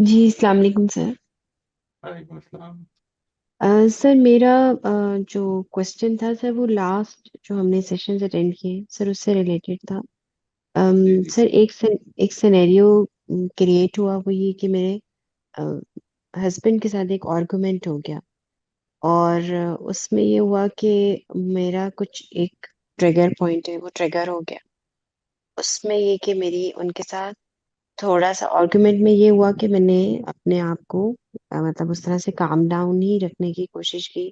जी, अस्सलाम वालेकुम सर। वालेकुम अस्सलाम। सर मेरा जो क्वेश्चन था सर, वो लास्ट जो हमने सेशंस अटेंड किए सर, उससे रिलेटेड था। जी जी। सर एक सिनेरियो क्रिएट हुआ, वो ये कि मेरे हस्बैंड के साथ एक आर्गुमेंट हो गया। और उसमें ये हुआ कि मेरा कुछ एक ट्रिगर पॉइंट है, वो ट्रिगर हो गया। उसमें ये कि मेरी उनके साथ थोड़ा सा आर्गुमेंट में ये हुआ कि मैंने अपने आप को मतलब उस तरह से काम डाउन ही रखने की कोशिश की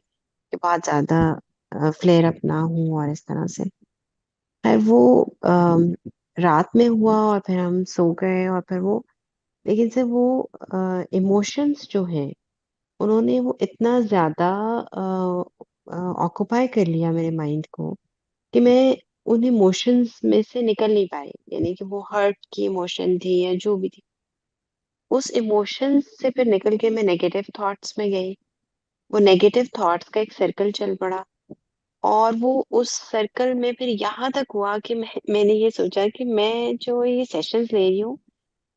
कि बहुत ज्यादा फ्लेयर अप ना हूँ, और इस तरह से खैर वो रात में हुआ, और फिर हम सो गए। और फिर वो, लेकिन से वो इमोशंस जो हैं, उन्होंने वो इतना ज्यादा ऑक्युपाई कर लिया मेरे माइंड को कि मैं उन इमोशंस में से निकल नहीं पाई। यानी कि वो हर्ट की इमोशन थी या जो भी थी, उस इमोशंस से फिर निकल के मैं नेगेटिव थॉट्स में गई। वो नेगेटिव थॉट्स का एक सर्कल चल पड़ा, और वो उस सर्कल में फिर यहाँ तक हुआ कि मैंने ये सोचा कि मैं जो ये सेशंस ले रही हूँ,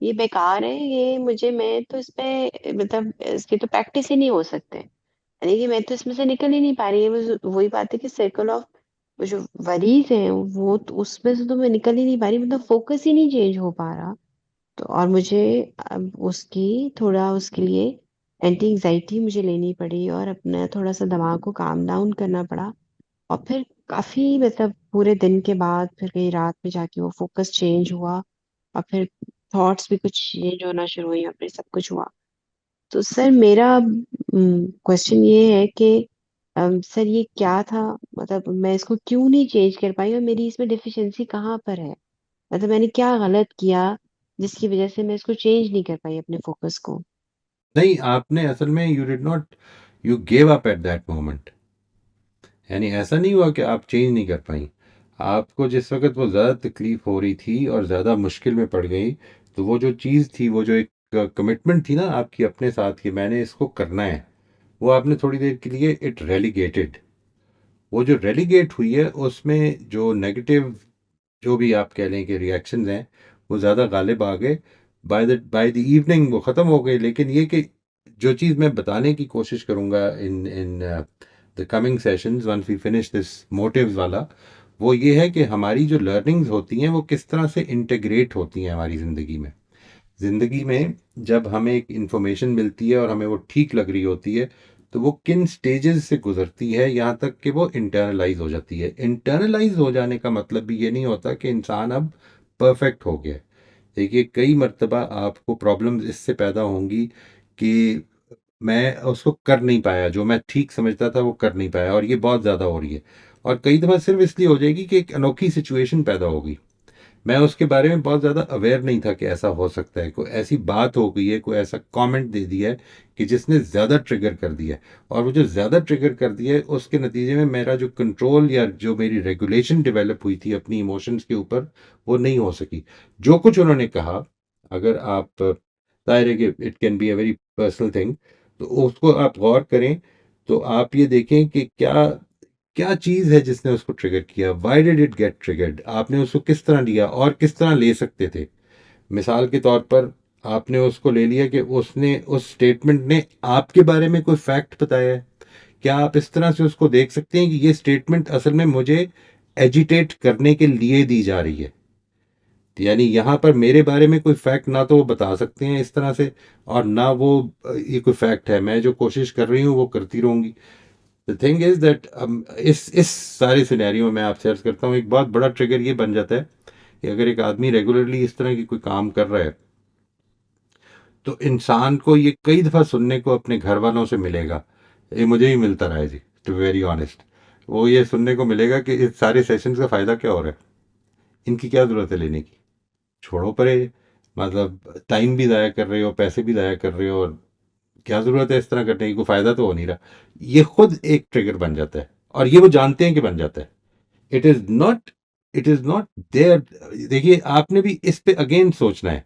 ये बेकार है। ये मुझे, मैं तो इसमें मतलब इसकी तो प्रैक्टिस ही नहीं हो सकते। यानी कि मैं तो इसमें से निकल ही नहीं पा रही है। बस वही बात है कि सर्कल ऑफ वो जो वरीज है, वो तो उसमें से तो मैं निकल ही नहीं पा रही, मतलब फोकस ही नहीं चेंज हो पा रहा। तो और मुझे अब उसकी थोड़ा उसके लिए एंटी एंजाइटी मुझे लेनी पड़ी, और अपना थोड़ा सा दिमाग को काम डाउन करना पड़ा। और फिर काफी मतलब पूरे दिन के बाद फिर कहीं रात में जाके वो फोकस चेंज हुआ, और फिर थॉट्स भी कुछ चेंज होना शुरू हुई, और फिर सब कुछ हुआ। तो सर मेरा क्वेश्चन ये है कि सर ये क्या था, मतलब मैं इसको क्यों नहीं चेंज कर पाई, और मेरी इसमें डिफिशिएंसी कहाँ पर है? मतलब मैंने क्या गलत किया जिसकी वजह से मैं इसको चेंज नहीं कर पाई अपने फोकस को? नहीं, आपने असल में you did not, you gave up at that moment. यानी ऐसा नहीं हुआ कि आप चेंज नहीं कर पाई। आपको जिस वक्त वो ज़्यादा तकलीफ हो रही थी और ज़्यादा मुश्किल में पड़ गई, तो वो जो चीज़ थी, वो जो एक कमिटमेंट थी ना आपकी अपने साथ कि मैंने इसको करना है, वो आपने थोड़ी देर के लिए इट रेलीगेटेड। वो जो रेलीगेट हुई है उसमें जो नेगेटिव, जो भी आप कह लें कि रिएक्शंस हैं, वो ज़्यादा गालिब आ गए। बाय द इवनिंग वो ख़त्म हो गए। लेकिन ये कि जो चीज़ मैं बताने की कोशिश करूँगा in in the coming sessions once we finish this motives वाला, वो ये है कि हमारी जो लर्निंग्स होती हैं वो किस तरह से इंटीग्रेट होती हैं हमारी ज़िंदगी में। ज़िंदगी में जब हमें एक इंफॉर्मेशन मिलती है और हमें वो ठीक लग रही होती है, तो वो किन स्टेजेस से गुजरती है यहाँ तक कि वो इंटरनलाइज हो जाती है। इंटरनलाइज हो जाने का मतलब भी ये नहीं होता कि इंसान अब परफेक्ट हो गया है। देखिए, कई मर्तबा आपको प्रॉब्लम्स इससे पैदा होंगी कि मैं उसको कर नहीं पाया, जो मैं ठीक समझता था वो कर नहीं पाया, और ये बहुत ज़्यादा हो रही है। और कई दफ़ा सिर्फ इसलिए हो जाएगी कि एक अनोखी सिचुएशन पैदा होगी। मैं उसके बारे में बहुत ज़्यादा अवेयर नहीं था कि ऐसा हो सकता है, कोई ऐसी बात हो गई है, कोई ऐसा कमेंट दे दिया है कि जिसने ज़्यादा ट्रिगर कर दिया है। और वो जो ज़्यादा ट्रिगर कर दिया है, उसके नतीजे में मेरा जो कंट्रोल या जो मेरी रेगुलेशन डेवलप हुई थी अपनी इमोशंस के ऊपर, वो नहीं हो सकी। जो कुछ उन्होंने कहा, अगर आप, जाहिर है कि it can be a very personal thing, तो उसको आप गौर करें, तो आप ये देखें कि क्या क्या चीज़ है जिसने उसको ट्रिगर किया। Why did it get triggered? आपने उसको किस तरह लिया और किस तरह ले सकते थे? मिसाल के तौर पर, आपने उसको ले लिया कि उसने, उस स्टेटमेंट ने आपके बारे में कोई फैक्ट बताया है। क्या आप इस तरह से उसको देख सकते हैं कि ये स्टेटमेंट असल में मुझे एजिटेट करने के लिए दी जा रही है? यानी यहाँ पर मेरे बारे में कोई फैक्ट ना तो वो बता सकते हैं इस तरह से, और ना वो ये कोई फैक्ट है। मैं जो कोशिश कर रही हूँ वो करती रहूंगी। द थिंग इज दैट इस सारे सिनेरियो में मैं आपसे अर्ज करता हूँ, एक बहुत बड़ा ट्रिगर ये बन जाता है कि अगर एक आदमी रेगुलरली इस तरह की कोई काम कर रहा है, तो इंसान को ये कई दफ़ा सुनने को अपने घर वालों से मिलेगा। ये मुझे ही मिलता रहा है जी, टू बी वेरी ऑनेस्ट। वो ये सुनने को मिलेगा कि इस सारे सेशंस का फ़ायदा क्या हो रहा है, इनकी क्या ज़रूरत है लेने की, छोड़ो परे। मतलब टाइम भी ज़ाया कर रहे हो, पैसे भी ज़ाया कर रहे हो, और क्या ज़रूरत है इस तरह करने की, कोई फ़ायदा तो हो नहीं रहा। ये खुद एक ट्रिगर बन जाता है, और ये वो जानते हैं कि बन जाता है। It is not, it is not there. देखिए, आपने भी इस पे अगेन सोचना है।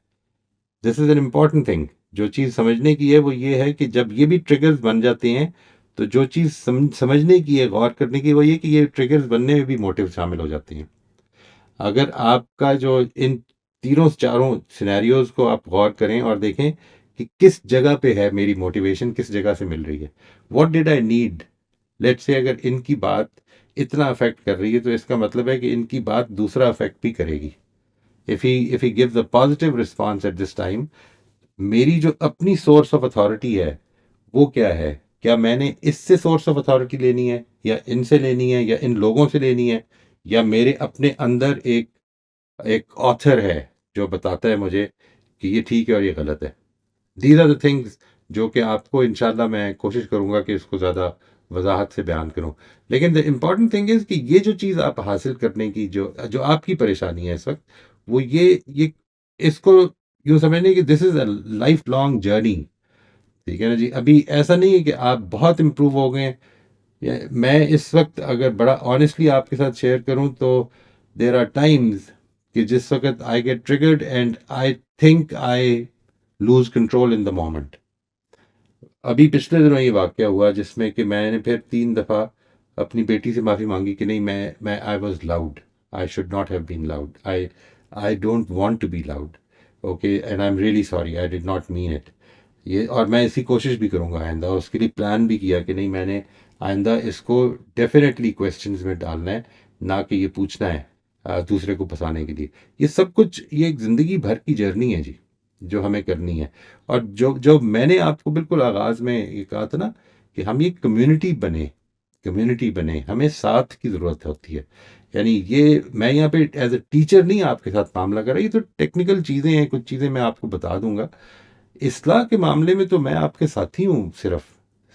This is an important thing. जो चीज़ समझने की है वो ये है कि जब ये भी ट्रिगर्स बन जाते हैं, तो जो चीज़ समझने की है, गौर करने की, वो ये कि ये ट्रिगर्स बनने में भी मोटिव शामिल हो जाते हैं। अगर आपका जो इन तीनों चारों सिनेरियोज को आप गौर करें और देखें कि किस जगह पे है मेरी मोटिवेशन, किस जगह से मिल रही है, what did I need. Let's say अगर इनकी बात इतना अफेक्ट कर रही है तो इसका मतलब है कि इनकी बात दूसरा अफेक्ट भी करेगी। If he gives a positive response at this time, मेरी जो अपनी सोर्स ऑफ अथॉरिटी है वो क्या है, क्या मैंने इससे सोर्स ऑफ अथॉरिटी लेनी है, या इनसे लेनी है, या इन लोगों से लेनी है, या मेरे अपने अंदर एक एक ऑथर है जो बताता है मुझे कि ये ठीक है और ये गलत है। दीज आर द थिंग्स जो कि आपको इंशाल्लाह मैं कोशिश करूंगा कि इसको ज़्यादा वजाहत से बयान करूं। लेकिन द इम्पॉर्टेंट थिंग इज़ कि ये जो चीज़ आप हासिल करने की जो जो आपकी परेशानी है इस वक्त, वो ये इसको यूँ समझने कि this is a life long journey. ठीक है ना जी, अभी ऐसा नहीं है कि आप बहुत इम्प्रूव हो गए। मैं इस वक्त अगर बड़ा ऑनेस्टली आपके साथ शेयर करूं तो देर आर टाइम्स कि जिस वक्त I get triggered and I think I lose control in the moment. अभी पिछले दिनों ये वाकया हुआ जिसमें कि मैंने फिर 3 दफ़ा अपनी बेटी से माफ़ी मांगी कि नहीं, मैं I was loud, I should not have been loud, I don't want to be loud, okay, and I am really sorry, I did not mean it. ये और मैं इसकी कोशिश भी करूंगा आइंदा, और उसके लिए प्लान भी किया कि नहीं, मैंने आइंदा इसको डेफिनेटली क्वेश्चंस में डालना है, ना कि ये पूछना है दूसरे को फंसाने के लिए। ये सब कुछ ये एक ज़िंदगी भर की जर्नी है जी, जो हमें करनी है। और जो जो मैंने आपको बिल्कुल आगाज़ में ये कहा था ना कि हम ये कम्युनिटी बने, हमें साथ की ज़रूरत होती है। यानी ये मैं यहाँ पे एज ए टीचर नहीं आपके साथ मामला कर रहा, ये तो टेक्निकल चीज़ें हैं, कुछ चीज़ें मैं आपको बता दूंगा। इस्लाह के मामले में तो मैं आपके साथी हूँ, सिर्फ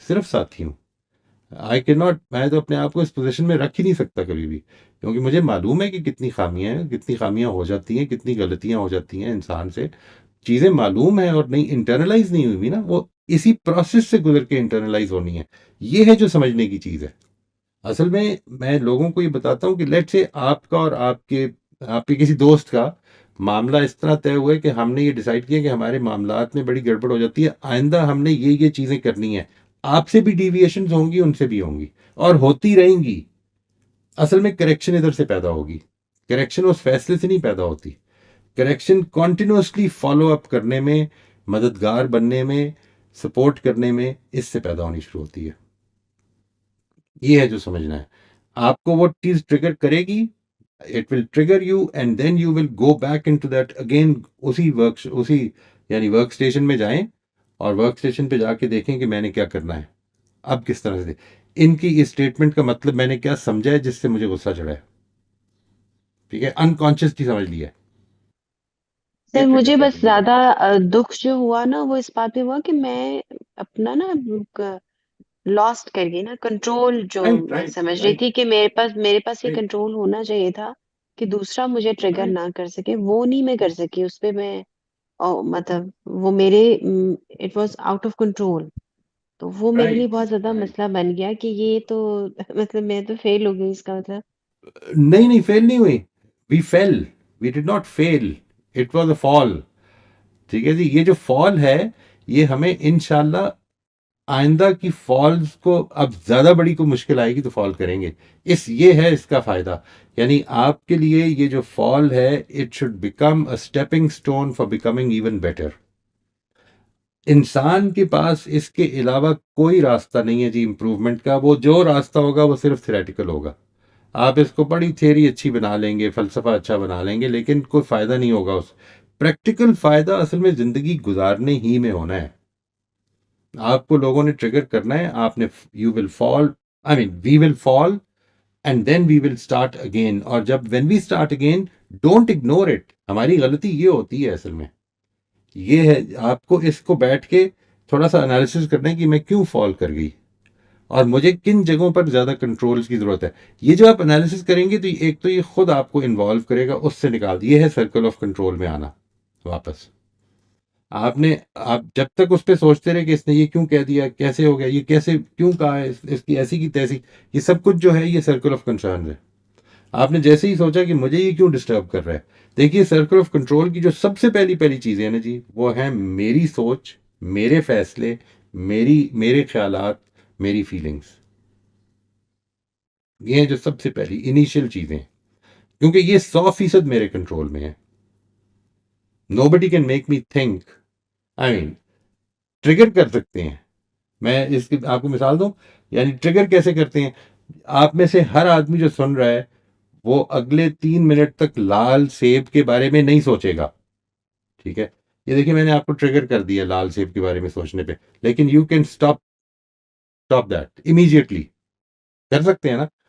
सिर्फ साथी हूँ। आई कैन नॉट, मैं तो अपने आप को इस पोजीशन में रख ही नहीं सकता कभी भी, क्योंकि मुझे मालूम है कि कितनी खामियां हैं, कितनी खामियां हो जाती हैं, कितनी गलतियां हो जाती हैं इंसान से। चीज़ें मालूम है और नहीं इंटरनलाइज नहीं हुई ना, वो इसी प्रोसेस से गुजर के इंटरनलाइज होनी है। ये है जो समझने की चीज़ है। असल में मैं लोगों को ये बताता हूँ कि लेट से आपका और आपके आपके किसी दोस्त का मामला इस तरह तय हुआ है कि हमने ये डिसाइड किया कि हमारे मामलात में बड़ी गड़बड़ हो जाती है, आइंदा हमने ये चीज़ें करनी है। आपसे भी डिविएशन होंगी, उनसे भी होंगी, और होती रहेंगी। असल में करेक्शन इधर से पैदा होगी, करेक्शन उस फैसले से नहीं पैदा होती। करेक्शन कॉन्टिन्यूसली फॉलो अप करने में, मददगार बनने में, सपोर्ट करने में, इससे पैदा होनी शुरू होती है। ये है जो समझना है। आपको वो चीज ट्रिगर करेगी, it will trigger you, and then you will go back into that again. उसी यानी वर्क स्टेशन में जाएं, और वर्क स्टेशन पे जाके देखें कि मैंने क्या करना है, अब किस तरह से। इनकी इस स्टेटमेंट का मतलब मैंने क्या समझा है जिससे मुझे गुस्सा चढ़ा है, ठीक है, अनकॉन्शियसली समझ लिया है। ये सर ट्रिगर मुझे कर बस रही है वो। ज्यादा दुख जो हुआ ना वो इस बात पे हुआ कि मैं अपना ना लॉस्ट कर गई ना कंट्रोल, जो राइट मैं राइट समझ रही राइट थी कि मेरे पास ये राइट कंट्रोल होना चाहिए था कि दूसरा मुझे ट्रिगर राइट ना कर सके, वो नहीं मैं कर सकी उस पे मैं। मतलब वो मेरे it was out of control. तो वो मेरे लिए राइट बहुत ज्यादा राइट। मसला बन गया कि ये तो मतलब मैं तो फेल हो गई इसका मतलब। नहीं नहीं, फेल नहीं हुई। We fail, we did not fail, it was a fall. ठीक है जी, ये जो फॉल है ये हमें इंशाल्लाह आइंदा की फॉल्स को, अब ज्यादा बड़ी को मुश्किल आएगी तो फॉल करेंगे। ये है इसका फायदा। यानी आपके लिए ये जो फॉल है, it should become a stepping stone for becoming even better. इंसान के पास इसके अलावा कोई रास्ता नहीं है जी इम्प्रूवमेंट का। वो जो रास्ता होगा वो सिर्फ थ्योरेटिकल होगा। आप इसको बड़ी थियरी अच्छी बना लेंगे, फलसफा अच्छा बना लेंगे, लेकिन कोई फायदा नहीं होगा। उस प्रैक्टिकल फायदा असल में जिंदगी गुजारने ही में होना है। आपको लोगों ने ट्रिगर करना है, आपने, you will fall, I mean we will fall, and then we will start again. और जब when we start again, don't ignore it. हमारी गलती ये होती है असल में, ये है आपको इसको बैठ के थोड़ा सा एनालिसिस करना है कि मैं क्यों फॉल कर गई, और मुझे किन जगहों पर ज़्यादा कंट्रोल की ज़रूरत है। ये जब आप एनालिसिस करेंगे तो एक तो ये खुद आपको इन्वॉल्व करेगा, उससे निकाल, ये है सर्कल ऑफ कंट्रोल में आना वापस। आप जब तक उस पर सोचते रहे कि इसने ये क्यों कह दिया, कैसे हो गया, ये कैसे क्यों कहा है, इसकी ऐसी की तैसी, ये सब कुछ जो है ये सर्कल ऑफ कंसर्न है। आपने जैसे ही सोचा कि मुझे ये क्यों डिस्टर्ब कर रहा है, देखिए सर्कल ऑफ कंट्रोल की जो सबसे पहली पहली चीज़ें हैं ना जी, वो है मेरी सोच, मेरे फैसले, मेरे ख्यालात, मेरी फीलिंग्स। ये हैं जो सबसे पहली इनिशियल चीज़ें, क्योंकि ये 100% मेरे कंट्रोल में है। Nobody can make me think, I mean trigger कर सकते हैं। मैं इसकी आपको मिसाल दूं, यानी ट्रिगर कैसे करते हैं। आप में से हर आदमी जो सुन रहा है वो अगले 3 मिनट तक लाल सेब के बारे में नहीं सोचेगा। ठीक है, ये देखिए मैंने आपको ट्रिगर कर दिया लाल सेब के बारे में सोचने पे, लेकिन you can stop that immediately. कर सकते हैं ना।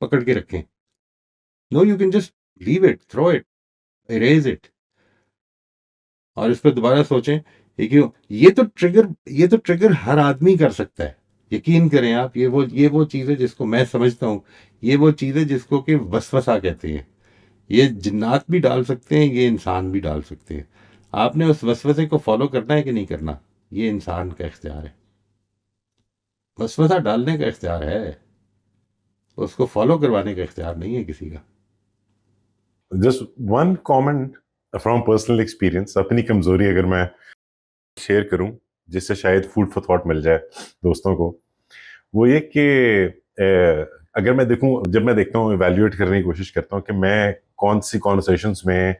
पकड़ के रखें। No, you can just leave it, throw it, erase it, और इस पर दोबारा सोचें। ये क्यों, ये तो ट्रिगर हर आदमी कर सकता है। यकीन करें आप, ये वो चीज़ है जिसको मैं समझता हूँ, ये वो चीज़ है जिसको कि वसवसा कहते हैं। ये जिन्नात भी डाल सकते हैं, ये इंसान भी डाल सकते हैं। आपने उस वसवसे को फॉलो करना है कि नहीं करना, ये इंसान का इख्तियार है। वसवसा डालने का इख्तियार है, उसको फॉलो करवाने का इख्तियार नहीं है किसी का। Just one comment from personal experience, अपनी कमजोरी अगर मैं शेयर करूं जिससे शायद फूड फॉर थॉट मिल जाए दोस्तों को, वो ये कि अगर मैं देखूं, जब मैं देखता हूं, इवैल्यूएट करने की कोशिश करता हूं कि मैं कौन सी कॉन्वर्सेशंस में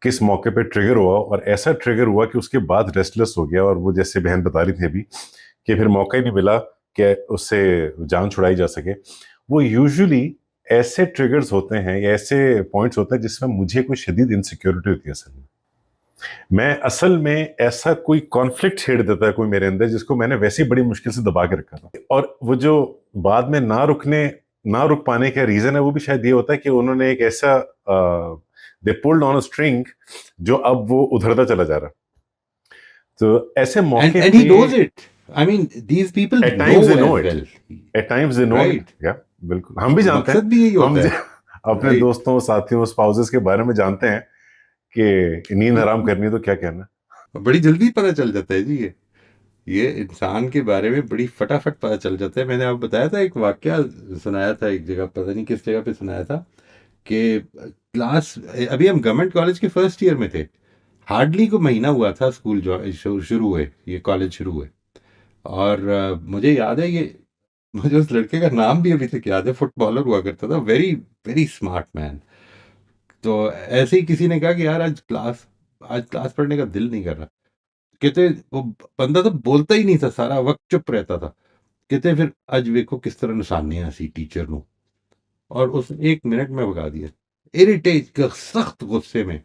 किस मौके पे ट्रिगर हुआ, और ऐसा ट्रिगर हुआ कि उसके बाद रेस्टलेस हो गया, और वो जैसे बहन बता रही थी अभी कि फिर मौका ही नहीं मिला कि उससे जान छुड़ाई जा सके। वो यूजुअली ऐसे ट्रिगर्स होते हैं या ऐसे पॉइंट्स होते हैं जिसमें मुझे कोई शदीद इनसिक्योरिटी होती है असल में। मैं असल में ऐसा कोई कॉन्फ्लिक्ट छेड़ देता है कोई मेरे अंदर जिसको मैंने वैसे ही बड़ी मुश्किल से दबा के रखा था, और वो जो बाद में ना रुक पाने का रीजन है वो भी शायद ये होता है कि उन्होंने एक ऐसा दे पुल्ड ऑन अ स्ट्रिंग जो अब वो उधरता चला जा रहा। तो ऐसे एंड मौके एंड पे ही knows it, I mean these people at no times they know as it, well. At times they know it, right, या बिल्कुल हम भी जानते हैं। मकसद भी यही हम होता है। अपने राइट, दोस्तों, साथियों, स्पाउसेस के बारे में जानते हैं कि नींद हराम बिल्कुल। करनी है तो क्या कहना। बड़ी जल्दी पता चल जाता है जी ये इंसान के बारे में बड़ी फटाफट पता चल जाता है। मैंने आपको बताया था, एक वाक्या सुनाया था एक जगह, पता नहीं किस जगह पे सुनाया था, कि क्लास, अभी हम गवर्नमेंट कॉलेज के फर्स्ट ईयर में थे, हार्डली को महीना हुआ था स्कूल जो शुरू हुए, ये कॉलेज शुरू हुए। और मुझे याद है, ये मुझे उस लड़के का नाम भी अभी तक याद है, फुटबॉलर हुआ करता था, वेरी वेरी स्मार्ट मैन। तो ऐसे ही किसी ने कहा कि यार आज क्लास पढ़ने का दिल नहीं कर रहा। कहते वो बंदा तो बोलता ही नहीं था, सारा वक्त चुप रहता था। कहते फिर आज देखो किस तरह निशानियां सी टीचर नो, और उस 1 मिनट में भगा दिया, इरिटेट, सख्त गुस्से में।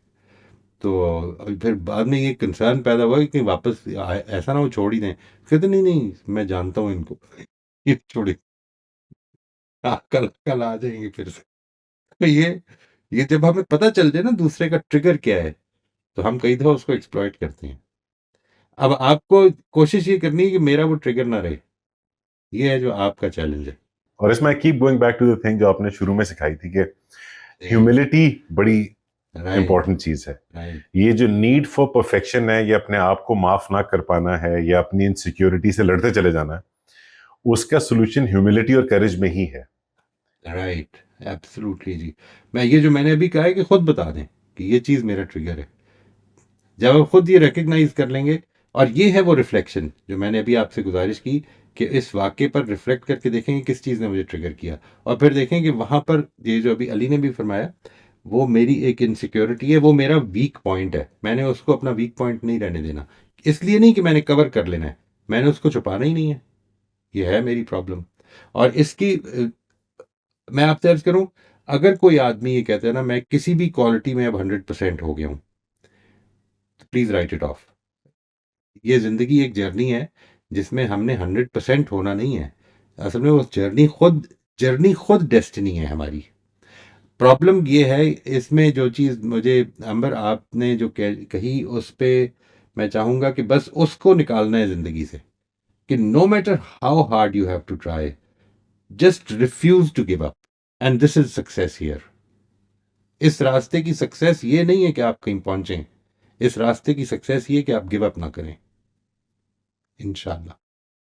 तो फिर बाद में ये कंसर्न पैदा हुआ कि कहीं वापस ऐसा ना वो छोड़ ही दें। कहते नहीं नहीं, मैं जानता हूँ इनको, ये छोड़े, कल कल आ जाएंगे फिर से। तो ये जब हमें पता चल जाए ना दूसरे का ट्रिगर क्या है, तो हम कई दफा उसको एक्सप्लॉइट करते हैं। अब आपको कोशिश ये करनी है कि मेरा वो ट्रिगर ना रहे, ये है जो आपका चैलेंज है। और इसमें I keep going back to the thing जो आपने शुरू में सिखाई थी कि राइट, ह्यूमिलिटी बड़ी राइट, इंपॉर्टेंट चीज है। राइट, ये जो नीड फॉर परफेक्शन है, ये अपने आप को माफ ना कर पाना है, या अपनी इनसिक्योरिटी से लड़ते चले जाना है, उसका सोल्यूशन ह्यूमिलिटी और करेज में ही है। राइट, एब्सोल्युटली जी। ये जो मैंने अभी कहा है कि खुद बता दें कि ये चीज़ मेरा ट्रिगर है। जब आप खुद ये रिकग्नाइज कर लेंगे, और ये है वो रिफ्लेक्शन जो मैंने अभी आपसे गुजारिश की, कि इस वाक्य पर रिफ्लेक्ट करके देखेंगे किस चीज़ ने मुझे ट्रिगर किया, और फिर देखें कि वहाँ पर ये जो अभी अली ने भी फरमाया, वो मेरी एक इनसिक्योरिटी है, वो मेरा वीक पॉइंट है, मैंने उसको अपना वीक पॉइंट नहीं रहने देना। इसलिए नहीं कि मैंने कवर कर लेना है, मैंने उसको छुपाना ही नहीं है, ये है मेरी प्रॉब्लम। और इसकी मैं आपसे अर्ज करूं, अगर कोई आदमी ये कहता है ना मैं किसी भी क्वालिटी में अब 100% हो गया हूं, तो प्लीज राइट इट ऑफ। ये जिंदगी एक जर्नी है जिसमें हमने 100% होना नहीं है। असल में वो जर्नी खुद डेस्टिनी है हमारी। प्रॉब्लम ये है, इसमें जो चीज़ मुझे, अंबर आपने जो कही उस पे मैं चाहूंगा कि बस उसको निकालना है जिंदगी से, कि no matter how hard you have to try, just refuse to give up, and this is success here. इस रास्ते की सक्सेस ये नहीं है कि आप कहीं पहुंचें, इस रास्ते की सक्सेस ये है कि आप गिव अप ना करें, इंशाल्लाह।